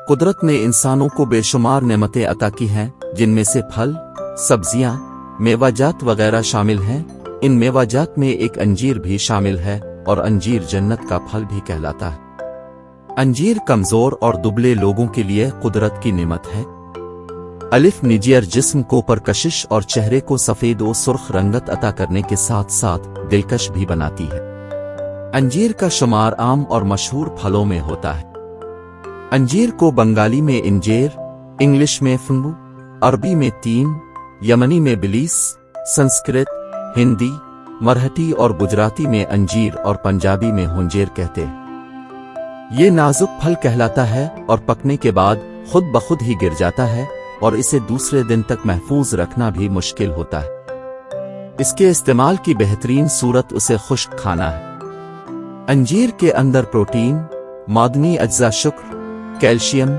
قدرت نے انسانوں کو بے شمار نعمتیں عطا کی ہیں، جن میں سے پھل، سبزیاں، میوہ جات وغیرہ شامل ہیں۔ ان میوہ جات میں ایک انجیر بھی شامل ہے، اور انجیر جنت کا پھل بھی کہلاتا ہے۔ انجیر کمزور اور دبلے لوگوں کے لیے قدرت کی نعمت ہے۔ الف نجیر جسم کو پرکشش اور چہرے کو سفید و سرخ رنگت عطا کرنے کے ساتھ ساتھ دلکش بھی بناتی ہے۔ انجیر کا شمار عام اور مشہور پھلوں میں ہوتا ہے۔ انجیر کو بنگالی میں انجیر، انگلش میں فنگو، عربی میں تین، یمنی میں بلیس، سنسکرت، ہندی، مرہٹی اور گجراتی میں انجیر اور پنجابی میں ہنجیر کہتے ہیں۔ یہ نازک پھل کہلاتا ہے اور پکنے کے بعد خود بخود ہی گر جاتا ہے، اور اسے دوسرے دن تک محفوظ رکھنا بھی مشکل ہوتا ہے۔ اس کے استعمال کی بہترین صورت اسے خشک کھانا ہے۔ انجیر کے اندر پروٹین، معدنی اجزاء، شکر، کیلشیم،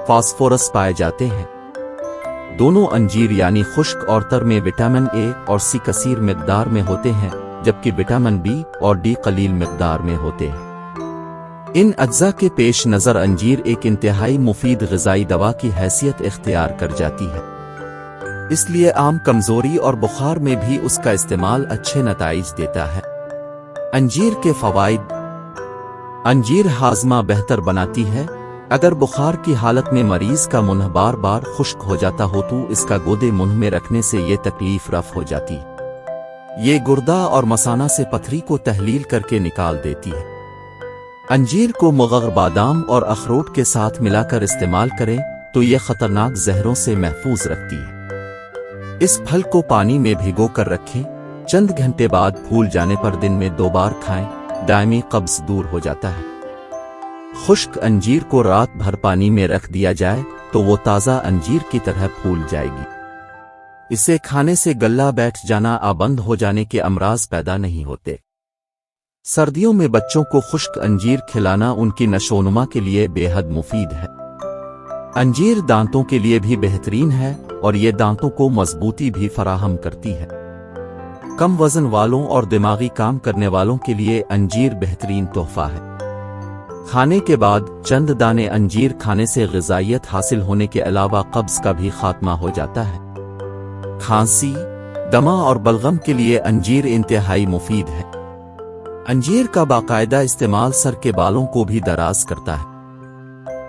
فاسفورس پائے جاتے ہیں۔ دونوں انجیر یعنی خشک اور تر میں وٹامن اے اور سی کثیر مقدار میں ہوتے ہیں، جبکہ وٹامن بی اور ڈی قلیل مقدار میں ہوتے ہیں۔ ان اجزاء کے پیش نظر انجیر ایک انتہائی مفید غذائی دوا کی حیثیت اختیار کر جاتی ہے۔ اس لیے عام کمزوری اور بخار میں بھی اس کا استعمال اچھے نتائج دیتا ہے۔ انجیر کے فوائد: انجیر ہاضمہ بہتر بناتی ہے۔ اگر بخار کی حالت میں مریض کا منہ بار بار خشک ہو جاتا ہو تو اس کا گودے منہ میں رکھنے سے یہ تکلیف رفع ہو جاتی۔ یہ گردہ اور مثانہ سے پتھری کو تحلیل کر کے نکال دیتی ہے۔ انجیر کو مغر بادام اور اخروٹ کے ساتھ ملا کر استعمال کریں تو یہ خطرناک زہروں سے محفوظ رکھتی ہے۔ اس پھل کو پانی میں بھگو کر رکھیں، چند گھنٹے بعد پھول جانے پر دن میں 2 بار کھائیں، دائمی قبض دور ہو جاتا ہے۔ خشک انجیر کو رات بھر پانی میں رکھ دیا جائے تو وہ تازہ انجیر کی طرح پھول جائے گی۔ اسے کھانے سے گلہ بیٹھ جانا، آبند ہو جانے کے امراض پیدا نہیں ہوتے۔ سردیوں میں بچوں کو خشک انجیر کھلانا ان کی نشوونما کے لیے بے حد مفید ہے۔ انجیر دانتوں کے لیے بھی بہترین ہے اور یہ دانتوں کو مضبوطی بھی فراہم کرتی ہے۔ کم وزن والوں اور دماغی کام کرنے والوں کے لیے انجیر بہترین تحفہ ہے۔ کھانے کے بعد چند دانے انجیر کھانے سے غذائیت حاصل ہونے کے علاوہ قبض کا بھی خاتمہ ہو جاتا ہے۔ کھانسی، دمہ اور بلغم کے لیے انجیر انتہائی مفید ہے۔ انجیر کا باقاعدہ استعمال سر کے بالوں کو بھی دراز کرتا ہے۔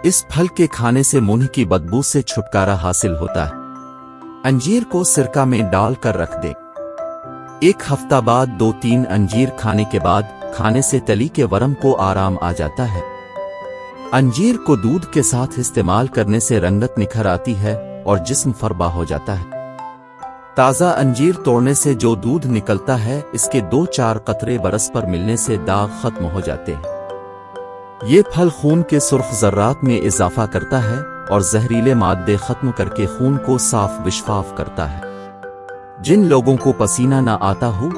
اس پھل کے کھانے سے منہ کی بدبو سے چھٹکارا حاصل ہوتا ہے۔ انجیر کو سرکہ میں ڈال کر رکھ دیں۔ 1 ہفتہ بعد 2-3 انجیر کھانے کے بعد کھانے سے تلی کے ورم کو آرام آ جاتا ہے۔ انجیر کو دودھ کے ساتھ استعمال کرنے سے رنگت نکھر آتی ہے اور جسم فربا ہو جاتا ہے۔ تازہ انجیر توڑنے سے جو دودھ نکلتا ہے، اس کے 2-4 قطرے برس پر ملنے سے داغ ختم ہو جاتے ہیں۔ یہ پھل خون کے سرخ ذرات میں اضافہ کرتا ہے اور زہریلے مادے ختم کر کے خون کو صاف و شفاف کرتا ہے۔ جن لوگوں کو پسینہ نہ آتا ہو،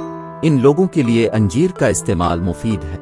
ان لوگوں کے لیے انجیر کا استعمال مفید ہے۔